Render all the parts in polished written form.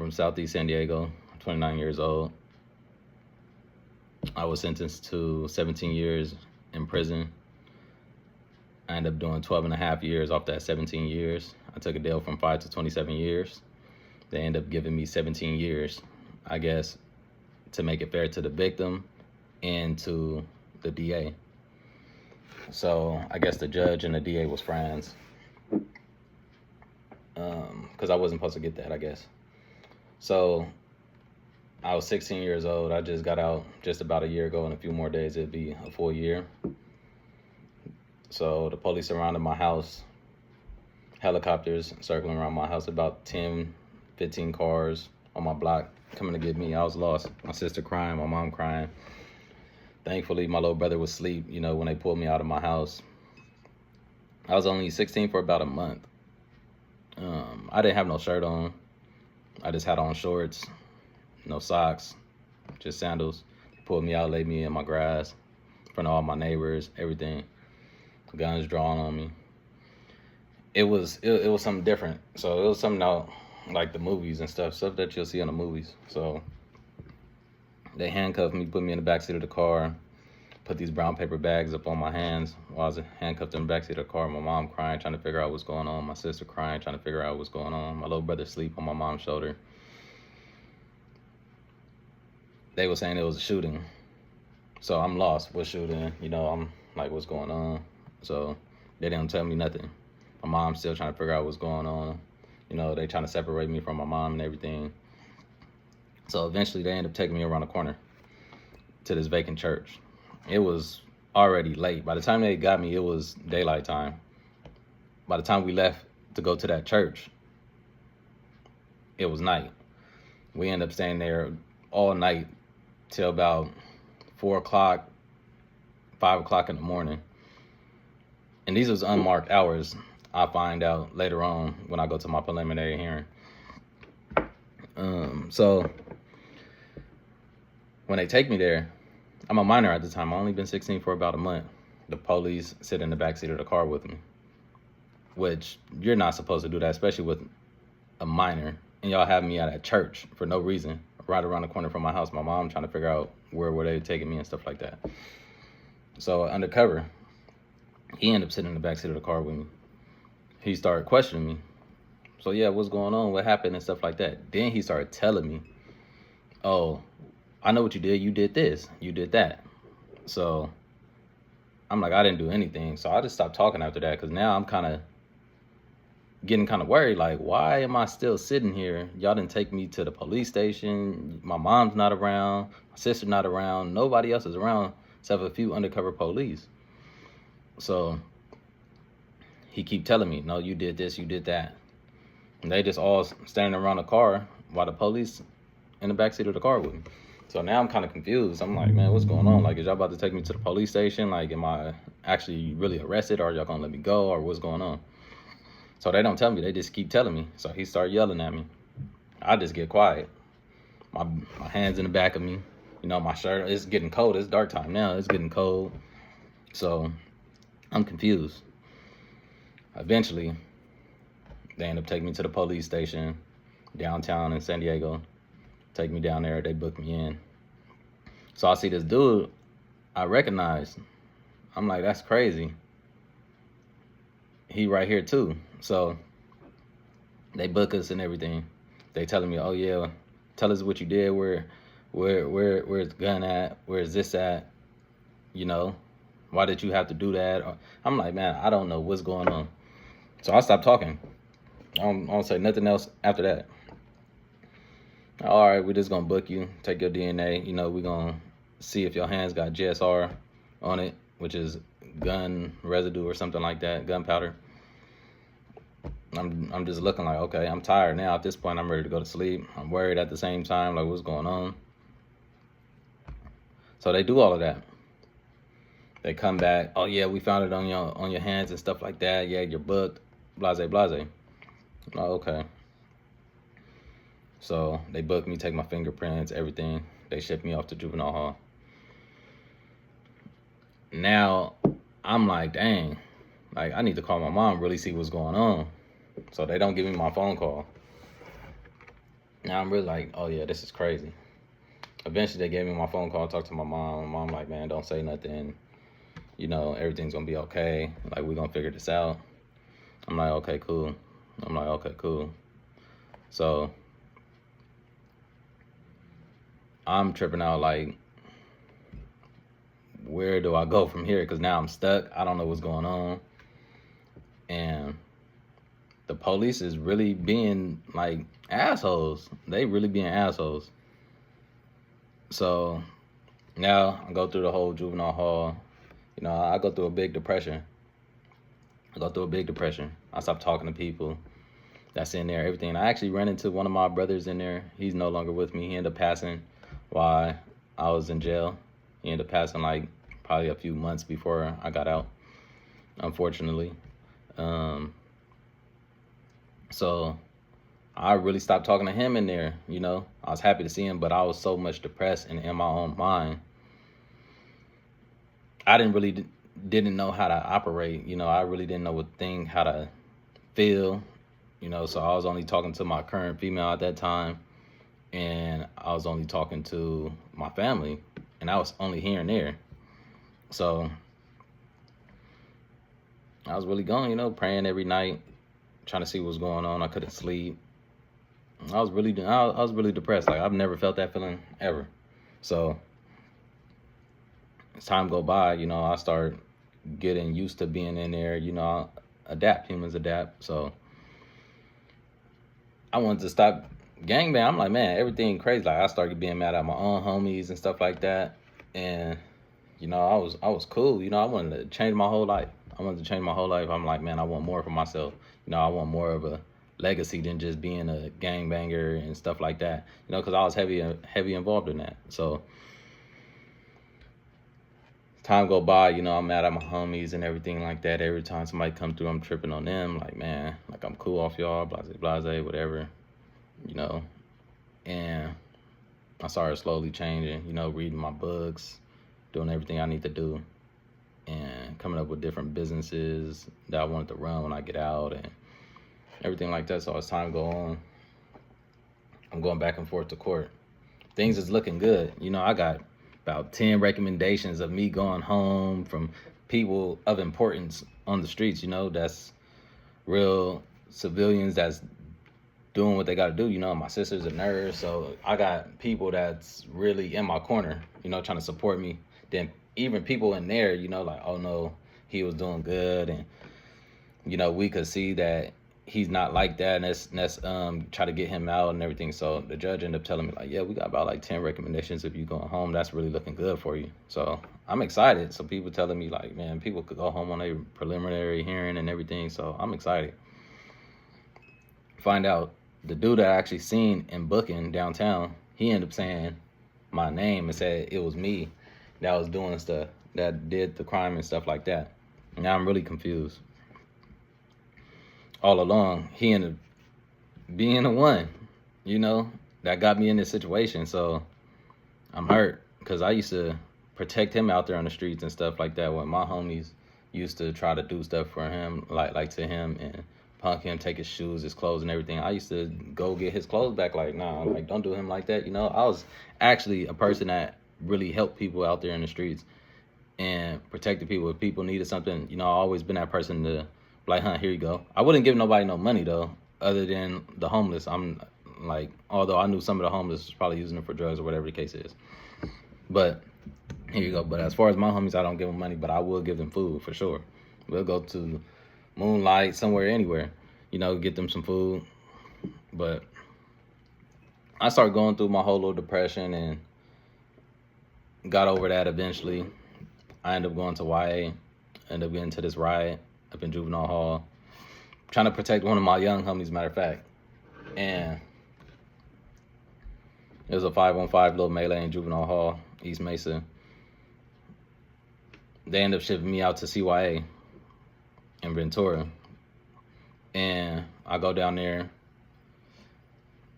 from Southeast San Diego, 29 years old. I was sentenced to 17 years in prison. I ended up doing 12 and a half years off that 17 years. I took a deal from 5 to 27 years. They ended up giving me 17 years, I guess, to make it fair to the victim and to the DA. So I guess the judge and the DA was friends. Because I wasn't supposed to get that, I guess. So I was 16 years old. I just got out just about a year ago. In a few more days, it'd be a full year. So the police surrounded my house, helicopters circling around my house, about 10, 15 cars on my block coming to get me. I was lost. My sister crying, my mom crying. Thankfully, my little brother was asleep, when they pulled me out of my house. I was only 16 for about a month. I didn't have no shirt on. I just had on shorts, no socks, just sandals. They pulled me out, laid me in my grass in front of all my neighbors, everything. Guns drawn on me. It was something different. So it was something out like the movies and stuff that you'll see in the movies. So they handcuffed me, put me in the backseat of the car, put these brown paper bags up on my hands while I was handcuffed in the backseat of the car. My mom crying, trying to figure out what's going on. My sister crying, trying to figure out what's going on. My little brother asleep on my mom's shoulder. They were saying it was a shooting. So I'm lost. What shooting? I'm like, what's going on? So they didn't tell me nothing. My mom's still trying to figure out what's going on. They trying to separate me from my mom and everything. So eventually they ended up taking me around the corner to this vacant church. It was already late. By the time they got me, it was daylight time. By the time we left to go to that church, it was night. We ended up staying there all night till about 4 o'clock, 5 o'clock in the morning. And these was unmarked hours. I find out later on when I go to my preliminary hearing. So when they take me there, I'm a minor at the time. I only been 16 for about a month. The police sit in the backseat of the car with me, which you're not supposed to do that, especially with a minor. And y'all have me at a church for no reason, right around the corner from my house. My mom trying to figure out where were they taking me and stuff like that. So undercover, he ended up sitting in the backseat of the car with me. He started questioning me. So yeah, what's going on? What happened and stuff like that. Then he started telling me, oh, I know what you did. You did this. You did that. So I'm like, I didn't do anything. So I just stopped talking after that because now I'm getting kind of worried. Like, why am I still sitting here? Y'all didn't take me to the police station. My mom's not around. My sister's not around. Nobody else is around except a few undercover police. So he keep telling me, no, you did this, you did that. And they just all standing around the car while the police in the backseat of the car with me. So now I'm kind of confused. I'm like, man, what's going on? Like, is y'all about to take me to the police station? Like, am I actually really arrested, or are y'all gonna let me go, or what's going on? So they don't tell me. They just keep telling me. So he started yelling at me. I just get quiet. My hands in the back of me. My shirt, it's getting cold. It's dark time now. It's getting cold. So I'm confused. Eventually, they end up taking me to the police station downtown in San Diego. Take me down there. They book me in. So I see this dude I recognize. I'm like, that's crazy. He right here too. So they book us and everything. They telling me, oh yeah, tell us what you did. Where's the gun at? Where's this at? Why did you have to do that? I'm like, man, I don't know what's going on. So I stopped talking. I don't say nothing else after that. All right, we're just gonna book you, take your DNA. We're gonna see if your hands got GSR on it, which is gun residue or something like that, gunpowder. I'm just looking like, okay, I'm tired now. At this point, I'm ready to go to sleep. I'm worried at the same time, like, what's going on? So they do all of that. They come back, oh yeah, we found it on your hands and stuff like that. Yeah, you're booked, blase, blase. Oh, okay. So they booked me, take my fingerprints, everything. They shipped me off to juvenile hall. Now I'm like, dang, like I need to call my mom, really see what's going on. So they don't give me my phone call. Now I'm really like, oh yeah, this is crazy. Eventually, they gave me my phone call, talked to my mom. My mom like, man, don't say nothing. You know, everything's gonna be okay. Like, we're gonna figure this out. I'm like, okay, cool. I'm like, okay, cool. So I'm tripping out like, where do I go from here? Because now I'm stuck. I don't know what's going on. And the police is really being like assholes. They really being assholes. So now I go through the whole juvenile hall. You know, I go through a big depression. I stopped talking to people that's in there, everything. I actually ran into one of my brothers in there. He's no longer with me. He ended up passing while I was in jail. He ended up passing like probably a few months before I got out, unfortunately. Um, so I really stopped talking to him in there. You know, I was happy to see him, but I was so much depressed and in my own mind. I didn't know how to operate. You know, I really didn't know how to feel. You know, so I was only talking to my current female at that time, and I was only talking to my family, and I was only here and there. So I was really going, you know, praying every night, trying to see what was going on. I couldn't sleep. I was really depressed. Like, I've never felt that feeling ever. So as time go by, you know, I start getting used to being in there. You know, humans adapt. So I wanted to stop gangbang. I'm like, man, everything crazy. Like, I started being mad at my own homies and stuff like that. And you know, I was cool. You know, I wanted to change my whole life. I'm like, man, I want more for myself. You know, I want more of a legacy than just being a gangbanger and stuff like that. You know, because I was heavy involved in that. So time go by, you know, I'm mad at my homies and everything like that. Every time somebody come through, I'm tripping on them. Like, man, like, I'm cool off y'all, blase, whatever, you know. And I started slowly changing, you know, reading my books, doing everything I need to do, and coming up with different businesses that I wanted to run when I get out and everything like that. So as time go on, I'm going back and forth to court. Things is looking good. You know, I got about 10 recommendations of me going home from people of importance on the streets, you know, that's real civilians that's doing what they got to do. You know, my sister's a nurse, so I got people that's really in my corner, you know, trying to support me. Then even people in there, you know, like, oh no, he was doing good, and you know, we could see that he's not like that, and let's try to get him out and everything. So the judge ended up telling me like, yeah, we got about like 10 recommendations if you going home. That's really looking good for you. So I'm excited. So people telling me like, man, people could go home on a preliminary hearing and everything. So I'm excited. Find out the dude that I actually seen in booking downtown, he ended up saying my name and said it was me that was doing stuff, that did the crime and stuff like that. Now I'm really confused. All along, he ended up being the one, you know, that got me in this situation. So I'm hurt because I used to protect him out there on the streets and stuff like that when my homies used to try to do stuff for him, like to him, and punk him, take his shoes, his clothes, and everything. I used to go get his clothes back. Like, nah, like, don't do him like that. You know, I was actually a person that really helped people out there in the streets and protected people. If people needed something, you know, I always been that person to like, huh, here you go. I wouldn't give nobody no money though, other than the homeless. I'm like, although I knew some of the homeless was probably using it for drugs or whatever the case is. But here you go. But as far as my homies, I don't give them money, but I will give them food for sure. We'll go to Moonlight, somewhere, anywhere, you know, get them some food. But I started going through my whole little depression and got over that eventually. I ended up going to YA, ended up getting to this riot up in Juvenile Hall, trying to protect one of my young homies, matter of fact. And it was a 5-on-5 little melee in Juvenile Hall, East Mesa. They ended up shipping me out to CYA in Ventura. And I go down there.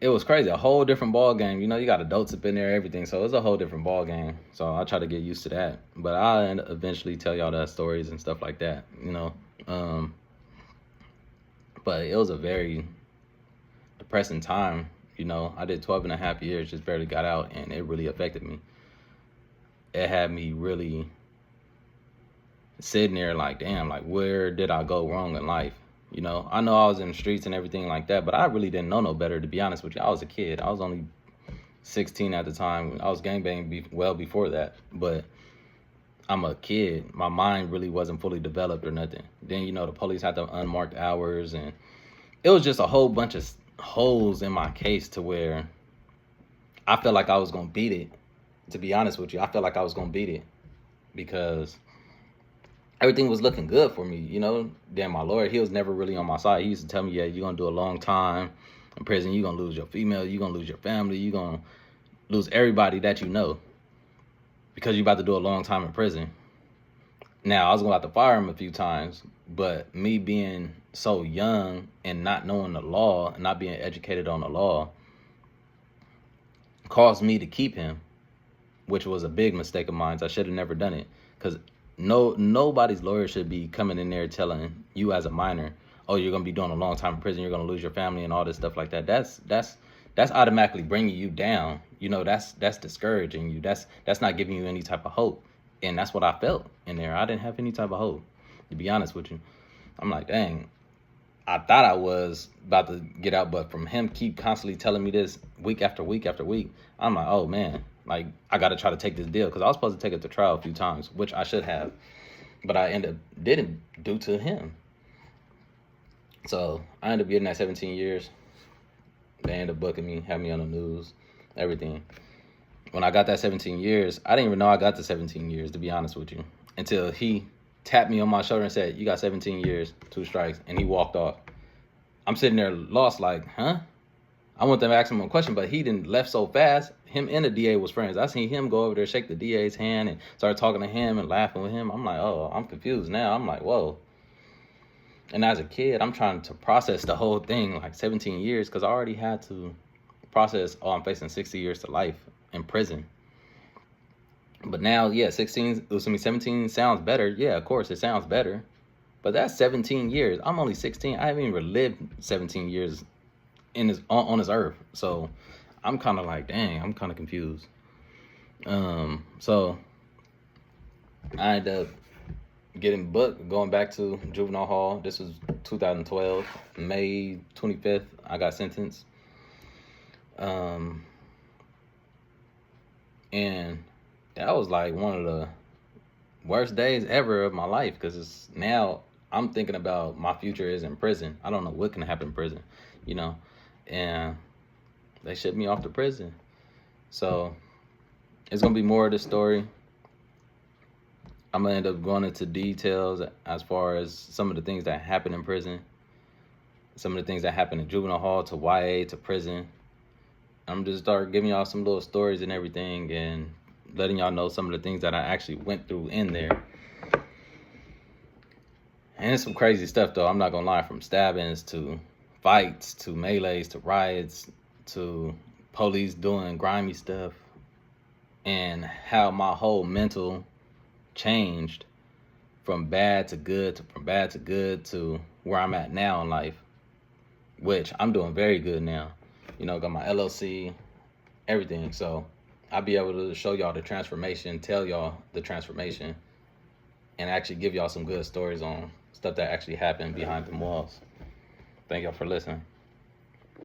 It was crazy, a whole different ball game. You know, you got adults up in there, everything. So it's a whole different ball game. So I try to get used to that. But I eventually tell y'all that stories and stuff like that, you know. But it was a very depressing time, You know, I did 12 and a half years, just barely got out, and it really affected me. It had me really sitting there like, damn, like, where did I go wrong in life? You know, I know I was in the streets and everything like that, but I really didn't know no better, to be honest with you. I was a kid. I was only 16 at the time. I was gangbanging well before that, but I'm a kid. My mind really wasn't fully developed or nothing. Then, you know, the police had the unmarked hours, and it was just a whole bunch of holes in my case to where I felt like I was going to beat it. To be honest with you, I felt like I was going to beat it because everything was looking good for me, you know. Then my lawyer, he was never really on my side. He used to tell me, yeah, you're going to do a long time in prison. You're going to lose your female. You're going to lose your family. You're going to lose everybody that you know because you're about to do a long time in prison. Now, I was going to have to fire him a few times, but me being so young and not knowing the law and not being educated on the law caused me to keep him, which was a big mistake of mine. I should have never done it because nobody's lawyer should be coming in there telling you as a minor, oh, you're going to be doing a long time in prison, you're going to lose your family and all this stuff like that. That's automatically bringing you down. You know, that's discouraging you. That's not giving you any type of hope. And that's what I felt in there. I didn't have any type of hope, to be honest with you. I'm like, dang, I thought I was about to get out, but from him keep constantly telling me this week after week after week, I'm like, oh man, like I got to try to take this deal because I was supposed to take it to trial a few times, which I should have, but I didn't due to him. So I ended up getting that 17 years. They ended up booking me, had me on the news, everything. When I got that 17 years, I didn't even know I got the 17 years, to be honest with you, until he tapped me on my shoulder and said, you got 17 years, 2 strikes, and he walked off. I'm sitting there lost like, huh? I want them to ask him a question, but he didn't left so fast. Him and the DA was friends. I seen him go over there, shake the DA's hand, and start talking to him and laughing with him. I'm like, oh, I'm confused now. I'm like, whoa. And as a kid, I'm trying to process the whole thing, like 17 years, because I already had to process, oh, I'm facing 60 years to life in prison. But now, yeah, 17 sounds better. Yeah, of course, it sounds better. But that's 17 years. I'm only 16. I haven't even lived 17 years on this earth. So I'm kind of like, dang, I'm kind of confused. So I ended up getting booked, going back to juvenile hall. This was 2012, May 25th. I got sentenced. And that was like one of the worst days ever of my life because now I'm thinking about my future is in prison. I don't know what can happen in prison, you know, and they shipped me off to prison. So it's going to be more of the story. I'm going to end up going into details as far as some of the things that happen in prison, some of the things that happen in juvenile hall to YA to prison. I'm just start giving y'all some little stories and everything and letting y'all know some of the things that I actually went through in there. And it's some crazy stuff, though. I'm not going to lie, from stabbings to fights to melees to riots to police doing grimy stuff, and how my whole mental changed from bad to good to where I'm at now in life, which I'm doing very good now. You know, got my LLC, everything. So I'll be able to show y'all the transformation, tell y'all the transformation, and actually give y'all some good stories on stuff that actually happened behind the walls. Thank y'all for listening.